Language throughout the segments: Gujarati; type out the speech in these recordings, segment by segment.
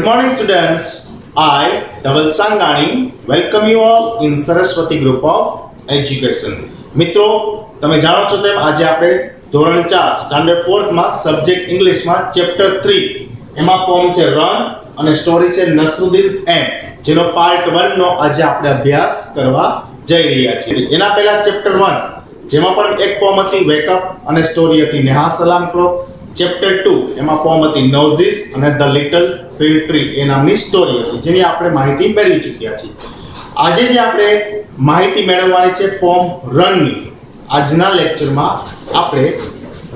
Good morning, students. I, Dhaval Sangani, welcome you all in Saraswati Group of Education. મિત્રો તમે જાણો છો તેમ આજે આપણે ધોરણ 4 સ્ટાન્ડર્ડ 4th માં સબ્જેક્ટ ઇંગ્લિશ માં ચેપ્ટર 3 એમાં પોમ છે રન અને સ્ટોરી છે નસરુદ્દીન's એન્ડ, જેનો પાર્ટ 1 નો આજે આપણે અભ્યાસ કરવા જઈ રહ્યા છીએ. એના પહેલા ચેપ્ટર 1 જેમાં પણ એક પોમ હતી વેક અપ અને સ્ટોરી હતી નેહા સલામ ક્લોક. ચેપ્ટર 2 એમાં પોમ હતી નોઝિસ અને ધ લિટલ ફિગ ટ્રી એ નામની સ્ટોરી હતી જેની આપણે માહિતી મેળવી ચૂક્યા છીએ. આજે જે આપણે માહિતી મેળવવાની છે પોમ રનની. આજના લેક્ચરમાં આપણે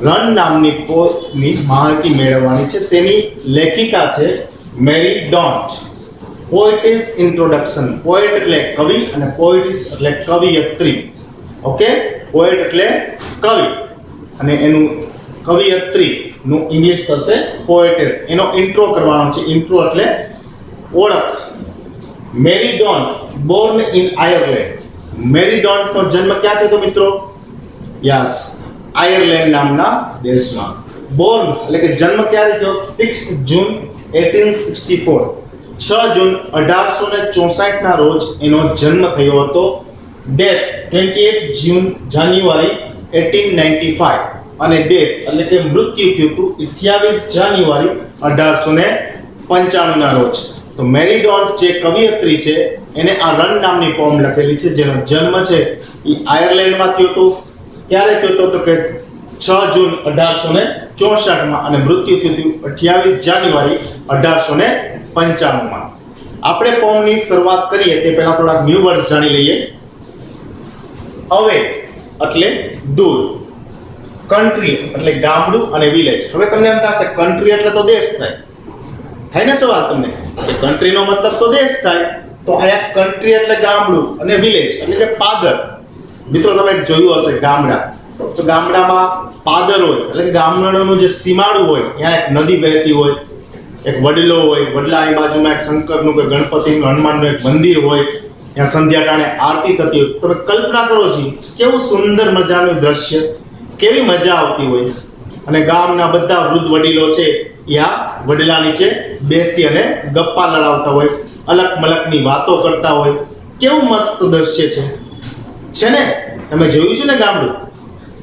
રન નામની પોમની માહિતી મેળવવાની છે. તેની લેખિકા છે મેરી ડોન્ટ. પોએટિસ ઇન્ટ્રોડક્શન. પોએટ એટલે કવિ અને પોએટિસ એટલે કવિયત્રી. ઓકે, પોએટ એટલે કવિ અને એનું કવિયત્રી નું ઇંગ્લિશ થશે પોએટેસ. એનો ઇન્ટ્રો કરવાનો છે. ઇન્ટ્રો એટલે ઓળખ. Mary don't born in Ireland. Mary don't નો જન્મ ક્યાં થયો મિત્રો? યસ, આયર્લેન્ડ નામના દેશમાં. બોર્ન એટલે કે જન્મ ક્યારે થયો? 6 જૂન 1864. 6 જૂન 1864 ના રોજ એનો જન્મ થયો હતો. ડેથ 28 જાન્યુઆરી 1895 અને ડેથ એટલે કે મૃત્યુ થયું હતું 28 જાન્યુઆરી 1895 ના રોજ. તો મેરી ડોન્ટ જે કવિયત્રી છે એને આ રન નામની પોમ લખેલી છે જેનો જન્મ છે એ આયર્લેન્ડમાં થયો હતો. ક્યારે થયો હતો? તો કે 6 જૂન 1864 માં અને મૃત્યુ થયું હતું 28 જાન્યુઆરી 1895 માં. આપણે પોમની શરૂઆત કરીએ તે પહેલા થોડાક ન્યૂ વર્ડ્સ જાણી લઈએ. અવે એટલે દૂર, કન્ટ્રી એટલે ગામડું અને વિલેજ. હવે તમને એમ થશે કન્ટ્રી એટલે તો દેશ થાય ને સવાલ તમને કે કન્ટ્રીનો મતલબ તો દેશ થાય, તો અહીંયા કન્ટ્રી એટલે ગામડું અને વિલેજ એટલે કે પાદર. મિત્રો તમે જોયું હશે ગામડા, તો ગામડામાં પાદર હોય એટલે કે ગામડાનું જે સીમાડું હોય ત્યાં એક નદી વહેતી હોય, એક વડલો હોય, વડલાની બાજુમાં એક શંકરનું કે ગણપતિનું હનુમાનનું એક મંદિર હોય, ત્યાં સંધ્યા ટાણે આરતી થતી હોય. તમે કલ્પના કરો છો કેવું સુંદર મજાનું દ્રશ્ય, કેવી મજા આવતી હોય. અને ગામના બધા વૃદ્ધ વડીલો છે યા વડલા નીચે બેસી અને ગપ્પા લડાવતા હોય, અલગ મલકની વાતો કરતા હોય. કેવું મસ્ત દ્રશ્ય છે ને? તમે જોયું છે ને ગામડું?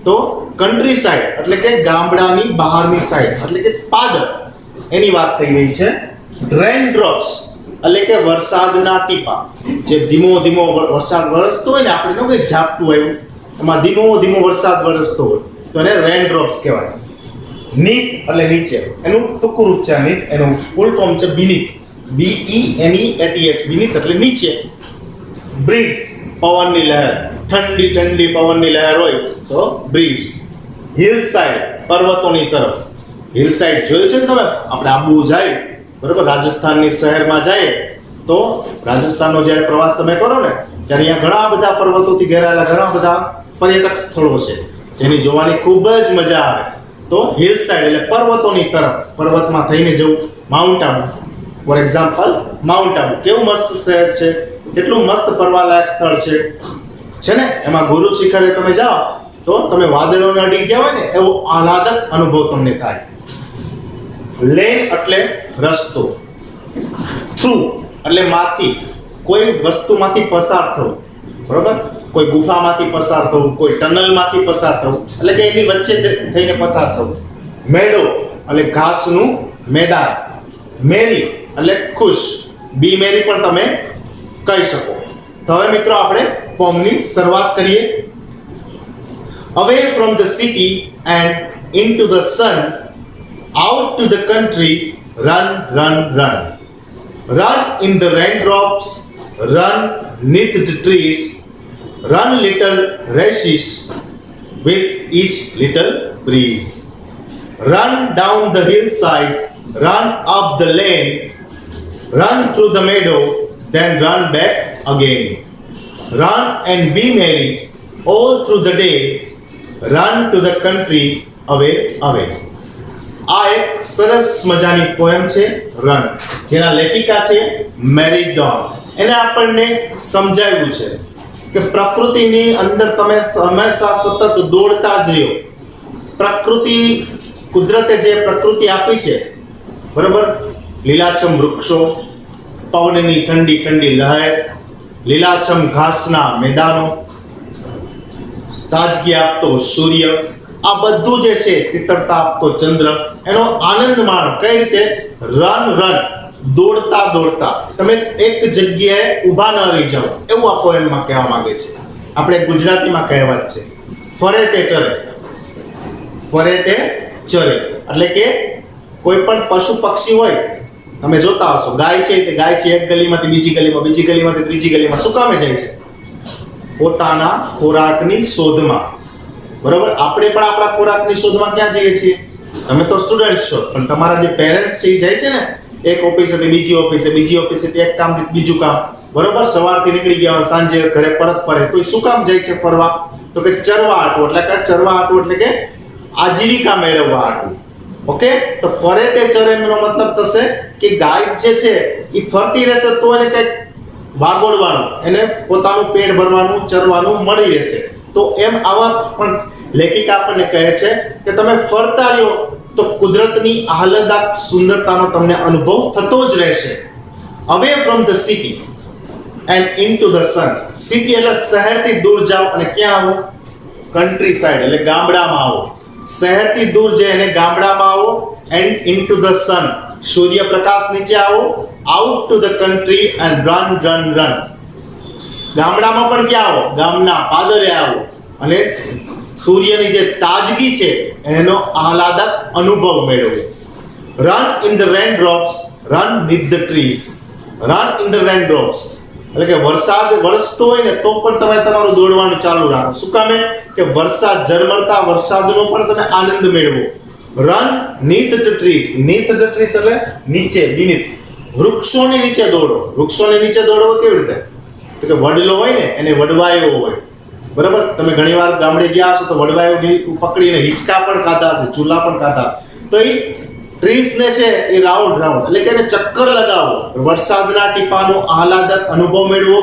તો કન્ટ્રી સાઈડ એટલે કે ગામડાની બહારની સાઈડ એટલે કે પાદર એની વાત થઈ રહી છે. રેન ડ્રોપ્સ એટલે કે વરસાદના ટીપા. જે ધીમો ધીમો વરસાદ વરસતો હોય ને, આપણે કઈ ઝાપટું આવ્યું એમાં ધીમો ધીમો વરસાદ વરસતો હોય તો એને રેન ડ્રોપ્સ કહેવાય. નીથ એટલે નીચે, એનું ટૂંકું રૂપ છે નીથ. એનું ફૂલ ફોર્મ છે બીનીથ. BENEATH. બીનીથ એટલે નીચે. બ્રીઝ પવનની લહેર, ઠંડી ઠંડી પવનની લહેર હોય તો બ્રીઝ. હિલ સાઈડ પર્વતોની તરફ. હિલ સાઈડ જોયું છે ને તમે? આપણે આબુ જાય બરોબર, રાજસ્થાનની શહેરમાં જાય તો રાજસ્થાનનો જ્યારે પ્રવાસ તમે કરો ને ત્યારે અહીંયા ઘણા બધા પર્વતોથી ઘેરાયેલા ઘણા બધા પર્યટક સ્થળો છે જેની જોવાની ખૂબ જ મજા આવે. તો હિલ સાઈડ એટલે પર્વતોની તરફ, પર્વતમાં થઈને જવું. Mount Abu for example, mount Abu કેવું મસ્ત શહેર છે, કેટલું મસ્ત ફરવાલાયક સ્થળ છે ને? એમાં ગુરુ શિખરે તમે જાઓ તો તમે વાદળોને અડી ગયા હોય ને એવો આહલાદક અનુભવ તમને થાય. લેન એટલે રસ્તો. થ્રુ એટલે માંથી, કોઈ વસ્તુમાંથી પસાર થવું બરોબર, કોઈ ગુફામાંથી પસાર થવું, કોઈ ટનલમાંથી પસાર થવું એટલે કે એની વચ્ચે થઈને પસાર થવું. મેડો એટલે ઘાસનું મેદાન. મેરી એટલે ખુશ. બી મેરી પણ તમે કહી શકો. તો હવે મિત્રો આપણે પોમની શરૂઆત કરીએ. Away from the city and into the sun, out to the country, run, run, run. Run in the raindrops, run neath the trees, run little races with each little breeze. Run down the hillside, run up the lane, run through the meadow, then run back again. Run and be merry all through the day, run to the country, away, away. આ એક સરસ મજાની પોએમ છે રન, જેના લેખિકા છે મેરી ડોન્ટ. એને આપણને સમજાવ્યું છે કે પ્રકૃતિની અંદર તમે હંમેશા સતત દોડતા જ રહ્યો. પ્રકૃતિ, કુદરતે જે પ્રકૃતિ આપી છે બરાબર, લીલાછમ વૃક્ષો, પવનની ઠંડી ઠંડી લહેર, લીલાછમ ઘાસના મેદાનો, તાજગી આપતો સૂર્ય, આ બધું જે છે શીતળતા આપતો ચંદ્ર, એનો આનંદ માણો. કઈ રીતે? રન દોડતા દોડતા તમે એક જગ્યાએ ઊભા ન રહી જાઓ, એવું આ પોએમમાં કહેવા માંગે છે. આપણે ગુજરાતીમાં કહેવત છે, ફરે તે ચરે. ફરે તે ચરે એટલે કે કોઈ પણ પશુ પક્ષી હોય, તમે જોતા હશો, ગાય છે તે ગાય છે એક ગલીમાંથી બીજી ગલીમાં, બીજી ગલીમાંથી ત્રીજી ગલીમાં. શું કામે જાય છે? પોતાના ખોરાકની શોધમાં. બરોબર? આપણે પણ આપણા ખોરાકની શોધમાં ક્યાં જઈએ છીએ? તમે તો સ્ટુડન્ટ છો, પણ તમારા જે પેરેન્ટ્સ છે એ જાય છે ને એક ઓફિસેથી બીજી ઓફિસે, બીજી ઓફિસેથી એક કામથી બીજું કામ. બરોબર? સવારથી નીકળી ગયા સાંજે ઘરે પરત ફરે, તો એ શું કામ જાય છે ફરવા? તો કે ચરવા હાટું. એટલે કે ચરવા હાટું એટલે કે આજીવિકા મેળવવા હાટું. ઓકે? તો ફરે તે ચરે એનો મતલબ થશે કે ગાય જે છે એ ફરતી રહેશે તો એને કંઈક વાગોડવાનું, એને પોતાનું પેટ ભરવાનું, ચરવાનું મળી રહેશે. તો એમ આવા પણ લેખિકા આપણને કહે છે કે તમે ફરતા રહ્યો તો કુદરતની આહલાદક સુંદરતાનો તમને અનુભવ થતો જ રહેશે. Away from the city and into the sun. City એટલે શહેરથી દૂર જાઓ અને ક્યાં આવો? કન્ટ્રી સાઇડ એટલે ગામડામાં આવો. શહેરથી દૂર જઈને ગામડામાં આવો. એન્ડ ઇનટુ ધ સન, સૂર્યપ્રકાશ નીચે આવો. Out to the country and run. ગામડામાં પણ ક્યાં આવો? ગામના પાદરે આવો અને સૂર્યની જે તાજગી છે એનો આહલાદક અનુભવ મેળવો. Run in the raindrops, run with the trees. Run in the raindrops એટલે કે વરસાદ વરસતો હોય ને તો પણ તમે તમારું દોડવાનું ચાલુ રાખો. શું કામે? કે વરસાદ ઝરમરતા વરસાદનો પણ તમે આનંદ મેળવો. Run neath the trees. Neath the trees એટલે નીચે, બીનીથ. વૃક્ષોની નીચે દોડો. વૃક્ષોની નીચે દોડો કેવી રીતે? કે વડલો હોય ને એને વડવાયો હોય. બરાબર? તમે ઘણીવાર ગામડે ગયા હશો તો વડવાયો પકડીને હિંચકા પણ ખાધા હશે, ચૂલા પણ ખાધા હશે. તો એ ટ્રીઝ ને છે એ રાઉન્ડ એટલે કે એને ચક્કર લગાવો. વરસાદના ટીપાનો આહલાદક અનુભવ મેળવો.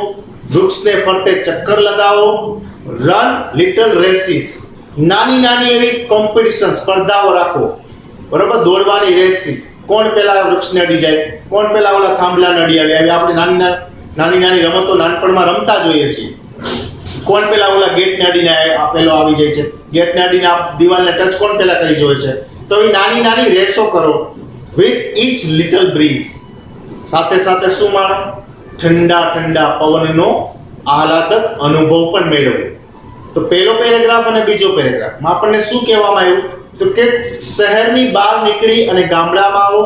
વૃક્ષને ફરતે ચક્કર લગાવો. Run little races. નાની એવી કોમ્પિટિશન, સ્પર્ધાઓ રાખો. બરાબર? દોડવાની રેસીસ. કોણ પેલા વૃક્ષને અડી જાય, કોણ પેલા ઓલા થાંભલાને અડી આવે. આપણે નાની રમતો નાનપણમાં રમતા જોઈએ છીએ. કોણ પેલા ઓલા ગેટને અડીને પેલો આવી જાય છે, ગેટને અડીને આ દિવાલને ટચ કોણ પેલા કરી જોઈએ છે. તો એ નાની રેસો કરો. With each little breeze. સાથે સાથે શું માણો? ઠંડા પવનનો આહલાદક અનુભવ પણ મેળવો. તો પહેલો પેરેગ્રાફ અને બીજો પેરેગ્રાફમાં આપણને શું કહેવામાં આવ્યું? તો કે શહેરની બહાર નીકળી અને ગામડામાં આવો.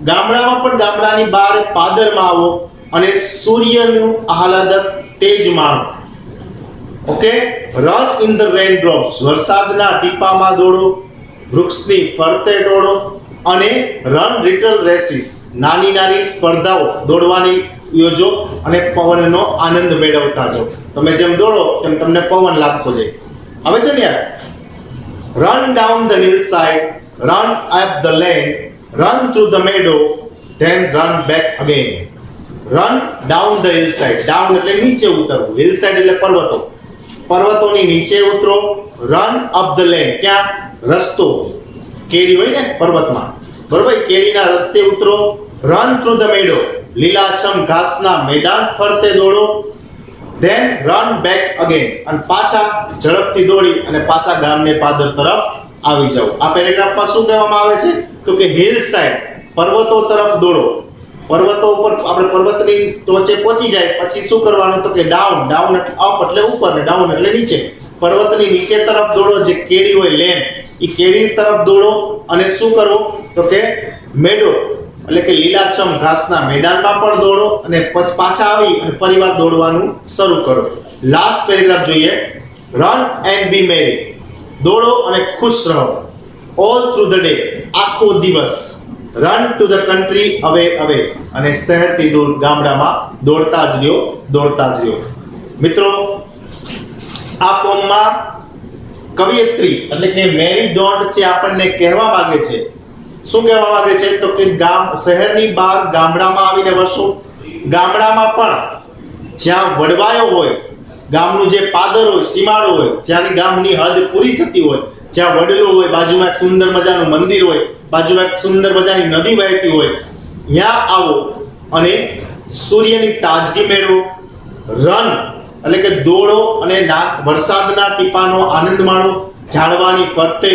ગામડામાં પણ ગામડાની બહાર પાદરમાં આવો અને સૂર્યનું આહલાદક તેજ માણો. Okay? Run in the raindrops. વરસાદના ટીપામાં દોડો. વૃક્ષની ફરતે દોડો અને રન લિટલ રેસીસ. નાની સ્પર્ધાઓ દોડવાની યોજો અને પવનનો આનંદ મેળવતા જાઓ. તમે જેમ દોડો તેમ તમને પવન લાગતો જાય. આવે છે ને યાર? Run down the hill side, run up the lane, run through the meadow, then run back again. Run down the hill side. Down એટલે નીચે ઉતરવું, હિલ સાઇડ એટલે પર્વતો. પર્વતોની નીચે ઉતરો. રન અપ ધ લેન, ક્યાં? રસ્તો, કેડી હોય ને પર્વતમાં, બરોબર? કેડીના રસ્તે ઉતરો. Run through the meadow. લીલાછમ ઘાસના મેદાન ફરતે દોડો. Then run back again. અને પાછા ઝડપથી દોડી અને પાછા ગામને પાદર તરફ આવી જાઓ. આ પેરેગ્રાફમાં શું કહેવામાં આવે છે? તો કે હિલ સાઇડ, પર્વતો તરફ દોડો. પર્વતો ઉપર આપણે પર્વતની ટોચે પહોંચી જાય પછી શું કરવાનું? તો કે ડાઉન એટલે અપ એટલે ઉપર ને ડાઉન એટલે નીચે. પર્વતની નીચે તરફ દોડો. જે કેડી હોય લેન, એ કેડી તરફ દોડો અને શું કરવું? તો કે મેડો એટલે કે લીલાછમ ઘાસના મેદાનમાં પણ દોડો અને પાછા આવી અને ફરીવાર દોડવાનું શરૂ કરો. લાસ્ટ પેરેગ્રાફ જોઈએ. રન એન્ડ બી મેરી. દોડો અને ખુશ રહો. All through the day. આખો દિવસ. રન ટુ ધ કન્ટ્રી અવે અને શહેરથી દૂર ગામડામાં દોડતા જ રહ્યો. મિત્રો, આ પોમમાં કવિયત્રી એટલે કે મેરી ડોન્ટ છે આપણને કહેવા માંગે છે. શું કહેવા માંગે છે? તો કે શહેરની બહાર ગામડામાં આવીને વસો. ગામડામાં પણ જ્યાં વડવાયો હોય, ગામનું જે પાદર હોય, સીમાડો હોય, જ્યાંની ગામની હદ પૂરી થતી હોય, જ્યાં વડલો હોય, બાજુમાં એક સુંદર મજાનું મંદિર હોય, બાજુમાં એક સુંદર મજાની નદી વહેતી હોય, ત્યાં આવો અને સૂર્યની તાજગી મેળવો. રન એટલે કે દોડો અને વરસાદના ટીપાનો આનંદ માણો. ઝાડવાની ફરતે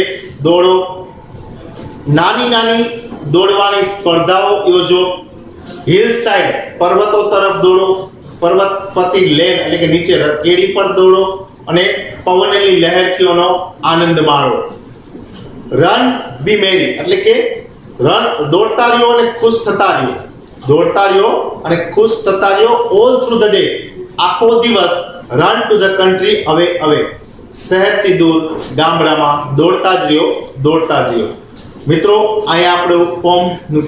દોડો. નાની નાની દોડવાની સ્પર્ધાઓ યોજો. હિલ સાઇડ પર્વતો તરફ દોડો. પર્વત પરથી લેન એટલે કે નીચે કેડી પર દોડો અને પવનની લહેરકીઓનો આનંદ માણો. રન બી મેરી એટલે કે રન દોડતા રહ્યો અને ખુશ થતા રહ્યો. દોડતા રહ્યો અને ખુશ થતા રહ્યો ઓલ થ્રુ ધ ડે. આખો દિવસ રન ટુ ધ કન્ટ્રી અવે અવે. શહેરથી દૂર ગામડામાં દોડતા જ રહ્યો, દોડતા જ રહ્યો. મિત્રો, અહીંયા આપણું પોમનું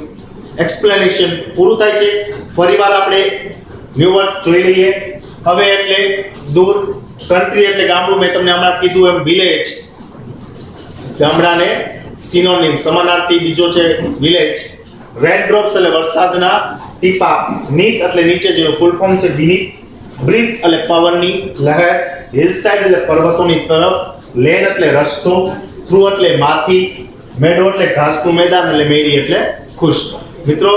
એક્સપ્લેનેશન પૂરું થાય છે. ફરીવાર આપણે ન્યૂ વર્ડ જોઈ લઈએ. હવે એટલે દૂર, કન્ટ્રી એટલે ગામડું. મેં તમને હમણાં કીધું એમ વિલેજ, ગામડાને સિનોનિમ સમાનાર્થી બીજો છે વિલેજ. રેન ડ્રોપ્સ એટલે વરસાદના ટીપા. નીત એટલે નીચે, જેનું ફૂલ ફોર્મ છે બીનીથ. બ્રીઝ એટલે પવનની લહેર. હિલ સાઇડ એટલે પર્વતોની તરફ. લેન એટલે રસ્તો. થ્રુ એટલે માંથી. મેડો એટલે ઘાસનું મેદાન. એટલે મેરી એટલે ખુશ. મિત્રો,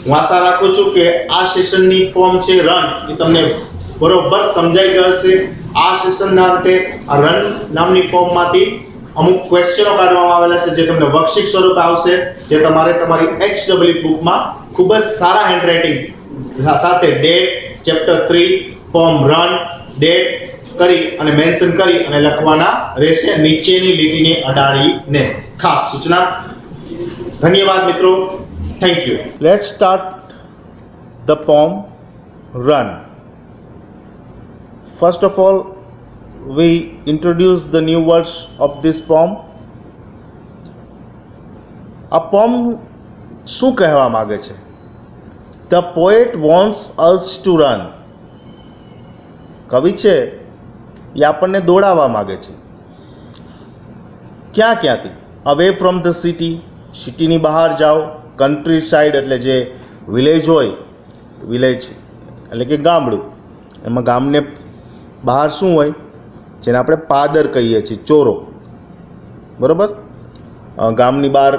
હું આશા રાખું છું કે આ સેશનની ફોર્મ છે રન, એ તમને બરોબર સમજાઈ ગયો હશે. આ સેશનના અંતે આ રન નામની ફોર્મમાંથી અમુક ક્વેશ્ચનો કાઢવામાં આવેલા છે, જે તમને વર્કશીટ સ્વરૂપે આવશે, જે તમારે તમારી HW બુકમાં ખૂબ જ સારા હેન્ડરાઇટિંગ સાથે date, chapter 3 form run, date કરી અને મેન્શન કરી અને લખવાના રહેશે નીચેની લીટીને અડાડીને. ખાસ સૂચના. ધન્યવાદ મિત્રો. Thank you. Let's start the poem Run. First of all, we introduce the new words of this poem. આ poem શું કહેવા માંગે છે? The poet wants us to run. કવિ છે એ આપણને દોડાવવા માંગે છે. ક્યાંથી? Away from the city. સિટીની બહાર જાઓ. કન્ટ્રી સાઇડ એટલે જે વિલેજ હોય, વિલેજ એટલે કે ગામડું. એમાં ગામને બહાર શું હોય? જેને આપણે પાદર કહીએ છીએ, ચોરો. બરાબર? ગામની બહાર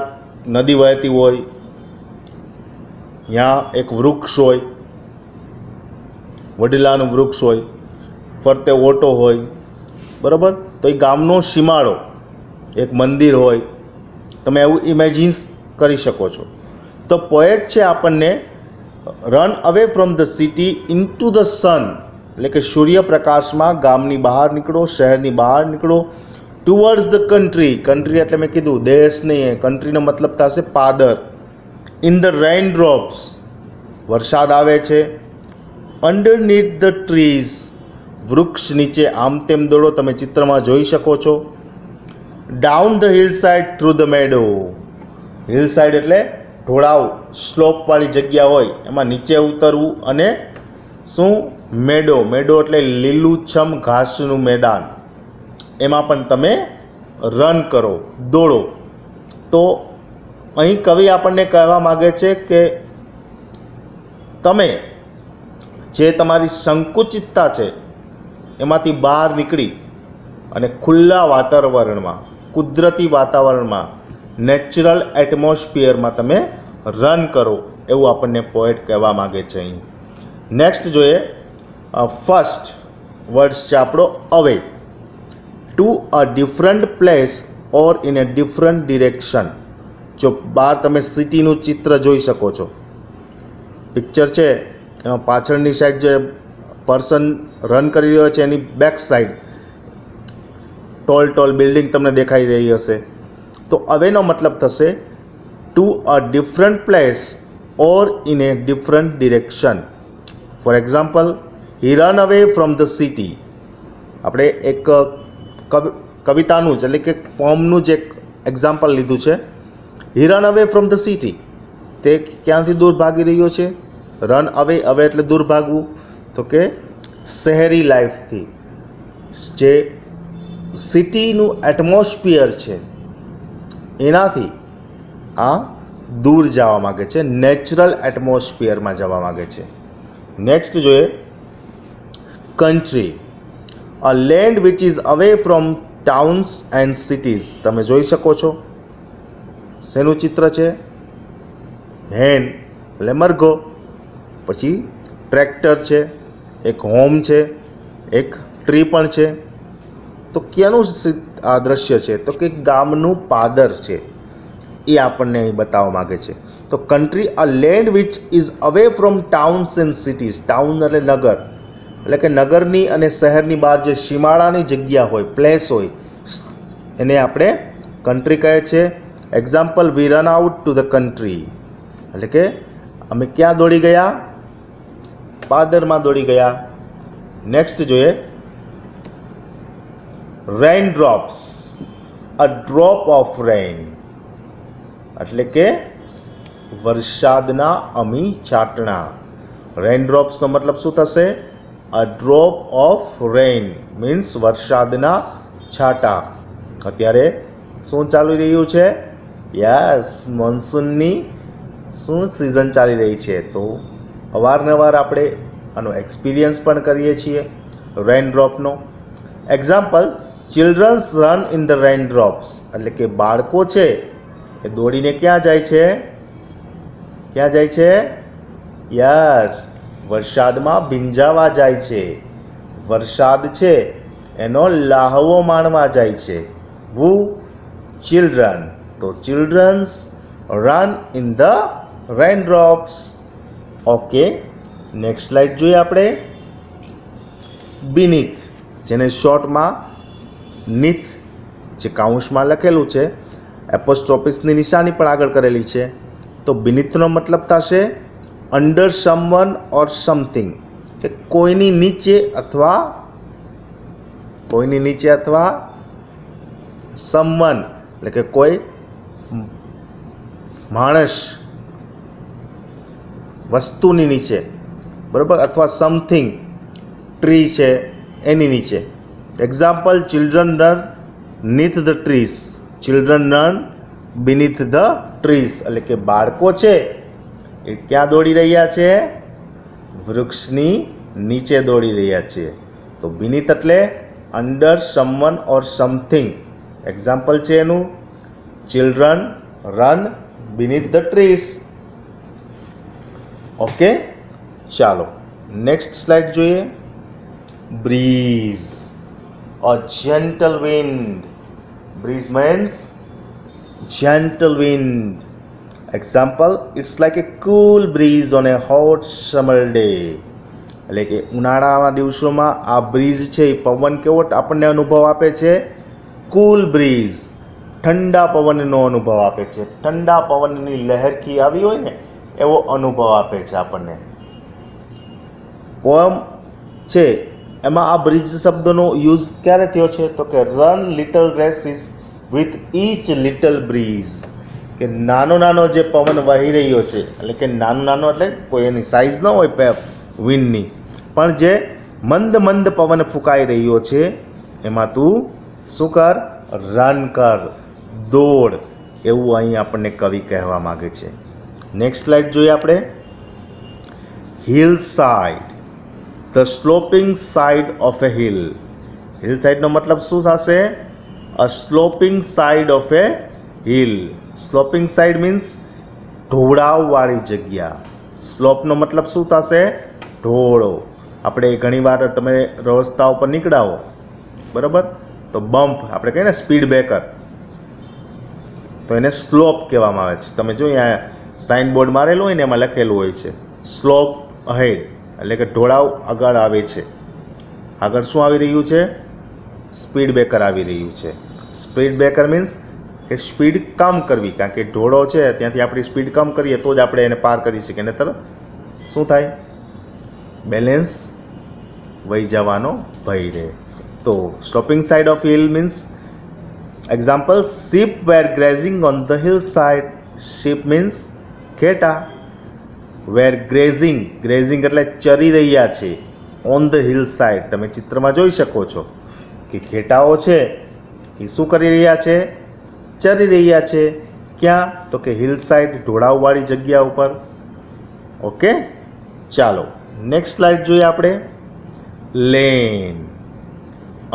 નદી વહેતી હોય, ત્યાં એક વૃક્ષ હોય, વડીલાનું વૃક્ષ હોય, ફરતે ઓટો હોય. બરાબર? તો એ ગામનો સીમાડો, એક મંદિર હોય. તમે એવું ઇમેજિન કરી શકો છો. તો પોએટ છે આપણને run away from the city into the sun એટલે કે સૂર્યપ્રકાશમાં ગામની બહાર નીકળો, શહેરની બહાર નીકળો. Towards the country. કન્ટ્રી એટલે મેં કીધું દેશ નહીં, કન્ટ્રીનો મતલબ થશે પાદર. ઇન ધ રેઇન ડ્રોપ્સ વરસાદ આવે છે. અંડરનીથ ધ ટ્રીઝ વૃક્ષ નીચે આમ તેમ દોડો. તમે ચિત્રમાં જોઈ શકો છો. Down the hill side through the meadow. Hill side એટલે ઢોળાવ, સ્લોપવાળી જગ્યા હોય એમાં નીચે ઉતરવું. અને શું? મેડો. મેડો એટલે લીલુંછમ ઘાસનું મેદાન. એમાં પણ તમે રન કરો, દોડો. તો અહીં કવિ આપણને કહેવા માગે છે કે તમે જે તમારી સંકુચિતતા છે એમાંથી બહાર નીકળી અને ખુલ્લા વાતાવરણમાં, કુદરતી વાતાવરણમાં, નેચરલ એટમોસ્ફિયરમાં તમે રન કરો, એવું આપણને પોએટ કહેવા માગે છે. અહીં નેક્સ્ટ જોઈએ. ફર્સ્ટ વર્ડ્સ છે આપણો અવે. To a different place or in A different direction. જો બહાર તમે સિટીનું ચિત્ર જોઈ શકો છો, પિક્ચર છે એમાં પાછળની સાઈડ જે પર્સન રન કરી રહ્યો છે એની બેક સાઈડ ટોલ બિલ્ડિંગ તમને દેખાઈ રહી હશે. તો અવેનો મતલબ થશે to a different place or in A different direction. For example, he run away from the city. આપણે એક કવિતાનું જ એટલે કે પોમનું જ એક એક્ઝામ્પલ લીધું છે. હી run away from the city. તે ક્યાંથી દૂર ભાગી રહ્યો છે? રન અવે, અવે એટલે દૂર ભાગવું. તો કે શહેરી લાઈફથી, જે સિટીનું એટમોસ્ફિયર છે એનાથી આ દૂર જવા માગે છે, નેચરલ એટમોસ્ફિયરમાં જવા માગે છે. નેક્સ્ટ જોઈએ country. A land which is away from towns and cities. તમે જોઈ શકો છો શેનું ચિત્ર છે? હેન એટલે મરઘો. પછી ટ્રેક્ટર છે, એક હોમ છે, એક ટ્રી પણ છે. તો ક્યાંનું આ દ્રશ્ય છે? તો કે ગામનું પાદર છે, એ આપણને અહીં બતાવવા માગે છે. તો country a land which is away from towns and cities. Town એટલે નગર, એટલે કે નગરની અને શહેરની બહાર જે સીમાડાની જગ્યા હોય, પ્લેસ હોય, એને આપણે કન્ટ્રી કહે છે. Example, we run out to the country, એટલે કે અમે ક્યાં દોડી ગયા? પાદરમાં દોડી ગયા. નેક્સ્ટ જોઈએ, rain drops, a drop of rain, એટલે કે વરસાદના અમી છાંટણા. રેઇન ડ્રોપ્સનો મતલબ શું થશે? અ ડ્રોપ ઓફ રેઇન મીન્સ વરસાદના છાંટા. અત્યારે શું ચાલી રહ્યું છે? યસ, મોન્સૂનની શું સિઝન ચાલી રહી છે. તો અવારનવાર આપણે આનો એક્સપિરિયન્સ પણ કરીએ છીએ રેઇન ડ્રોપનો. Example, children's run in the rain drops, એટલે કે બાળકો છે એ દોડીને ક્યાં જાય છે? ક્યાં જાય છે? યસ, વરસાદમાં ભીંજાવા જાય છે. વરસાદ છે એનો લાહવો માણવા જાય છે. વુ? ચિલ્ડ્રન. તો childrens run in the rain drops. Okay, next slide જોઈએ આપણે. બીનીથ, જેને શોર્ટમાં નીથ, જે કાઉન્સમાં લખેલું છે, એપોસ્ટ્રોફિસની નિશાની પણ આગળ કરેલી છે. તો બીનીથનો મતલબ થશે અંડર સમવન ઓર સમથિંગ, કે કોઈની નીચે અથવા સમવન, એટલે કે કોઈ માણસ, વસ્તુની નીચે, બરાબર, અથવા સમથિંગ, ટ્રી છે એની નીચે. Example, children run neath the trees. Children run beneath the trees, એટલે કે બાળકો છે એ ક્યાં દોડી રહ્યા છે? વૃક્ષની નીચે દોડી રહ્યા છે. તો બીનીથ એટલે under someone or something. Example છે એનું children run beneath the trees. Okay, ચાલો નેક્સ્ટ સ્લાઇડ જોઈએ. Breeze, a gentle wind. Breeze means gentle wind. Example, it's like a cool breeze on a hot summer day. એટલે કે ઉનાળાના દિવસોમાં આ બ્રીઝ છે એ પવન કેવો આપણને અનુભવ આપે છે? કૂલ બ્રીઝ, ઠંડા પવનનો અનુભવ આપે છે. ઠંડા પવનની લહેરખી આવી હોય ને એવો અનુભવ આપે છે આપણને. પોએમ છે એમાં આ બ્રીઝ શબ્દનો યુઝ ક્યારે થયો છે? તો કે run little races with each little breeze, કે નાનો નાનો જે પવન વહી રહ્યો છે, એટલે કે નાનો એટલે કોઈ એની સાઇઝ ન હોય વિન્ડની, પણ જે મંદ મંદ પવન ફૂંકાઈ રહ્યો છે એમાં તું શું કર? રન કર, દોડ. એવું અહીં આપણને કવિ કહેવા માગે છે. નેક્સ્ટ સ્લાઇડ જોઈએ આપણે. Hill side, the sloping side of a hill. Hill સાઇડનો મતલબ શું થશે? A sloping side of a hill. Sloping side means ઢોળાવવાળી જગ્યા. સ્લોપનો મતલબ શું થશે? ઢોળો. આપણે ઘણીવાર તમે રસ્તા ઉપર નીકળાવો, બરાબર, તો બમ્પ આપણે કહીએ ને સ્પીડ બ્રેકર, તો એને સ્લોપ કહેવામાં આવે છે. તમે જો અહીંયા સાઇન બોર્ડ મારેલું હોય ને એમાં લખેલું હોય છે સ્લોપ અહેડ, એટલે કે ઢોળાવ આગળ આવે છે. આગળ શું આવી રહ્યું છે? સ્પીડ બ્રેકર આવી રહ્યું છે. સ્પીડ બ્રેકર મીન્સ કે સ્પીડ કમ કરવી, કારણ કે ઢોળો છે ત્યાંથી આપણી સ્પીડ કમ કરીએ તો જ આપણે એને પાર કરી શકીએ, નહીંતર શું થાય? બેલેન્સ વહી જવાનો ભય રહે. તો sloping side of hill means example, sheep were grazing on the hill side. Sheep means ઘેટા. વેર ગ્રેઝિંગ, ગ્રેઝિંગ એટલે ચરી રહ્યા છે. ઓન ધ હિલ સાઇડ, તમે ચિત્રમાં જોઈ શકો છો કે ઘેટાઓ છે એ શું કરી રહ્યા છે? ચરી રહ્યા છે. ક્યાં? તો કે હિલ સાઇડ, ઢોળાવવાળી જગ્યા ઉપર. ઓકે, ચાલો નેક્સ્ટ સ્લાઇડ જોઈએ આપણે. Lane,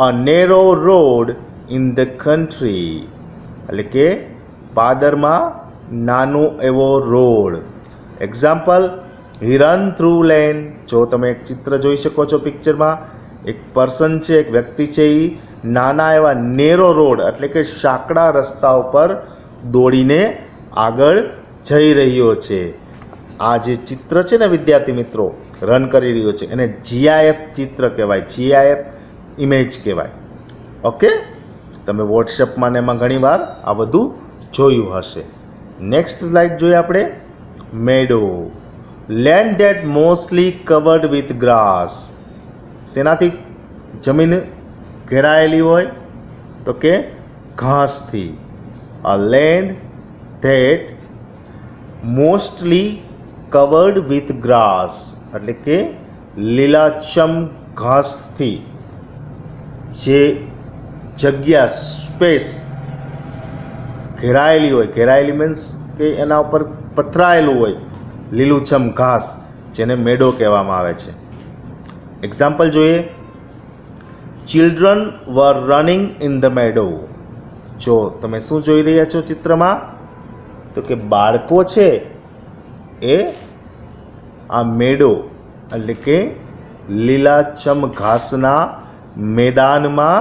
a narrow road in the country, એટલે કે પાદરમાં નાનો એવો road. Example, he run through lane. જો તમે એક ચિત્ર જોઈ શકો છો પિક્ચરમાં, એક પર્સન છે, એક વ્યક્તિ છે, એ નાના એવા નેરો રોડ એટલે કે સાંકડા રસ્તા ઉપર દોડીને આગળ જઈ રહ્યો છે. આ જે ચિત્ર છે ને વિદ્યાર્થી મિત્રો, રન કરી રહ્યો છે, એને GIF ચિત્ર કહેવાય, GIF ઇમેજ કહેવાય. ઓકે, તમે વોટ્સએપમાં ને એમાં ઘણીવાર આ બધું જોયું હશે. નેક્સ્ટ સ્લાઇડ જોઈએ આપણે. Meadow, land that mostly covered with grass. શેનાથી જમીન ઘેરાયેલી હોય? તો કે ઘાસથી. A land that mostly covered with grass એટલે કે લીલાછમ ઘાસથી જે જગ્યા, સ્પેસ ઘેરાયેલી હોય, ઘેરાયેલી મીન્સ કે એના ઉપર પથરાયેલું હોય લીલુંછમ ઘાસ, જેને મેડો કહેવામાં આવે છે. એક્ઝામ્પલ જોઈએ. Children were running in the meadow. જો તમે શું જોઈ રહ્યા છો ચિત્રમાં? તો કે બાળકો છે એ આ મેડો એટલે કે લીલાછમ ઘાસના મેદાનમાં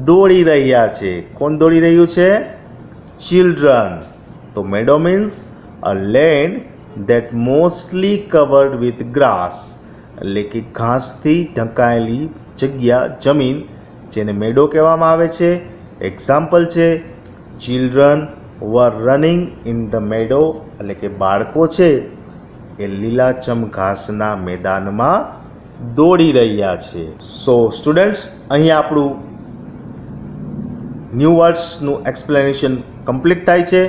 દોડી રહ્યા છે. કોણ દોડી રહ્યું છે? ચિલ્ડ્રન. તો meadow means a land that mostly covered with grass એટલે કે ઘાસથી ઢંકાયેલી જગ્યા, જમીન, જેને મેડો કહેવામાં આવે છે. એક્ઝામ્પલ છે children were running in the meadow એટલે કે બાળકો છે એ લીલાછમ ઘાસના મેદાનમાં દોડી રહ્યા છે. સો સ્ટુડન્ટ્સ, અહીંયા આપણું ન્યૂ વર્ડ્સનું એક્સપ્લેનેશન કમ્પ્લીટ થાય છે.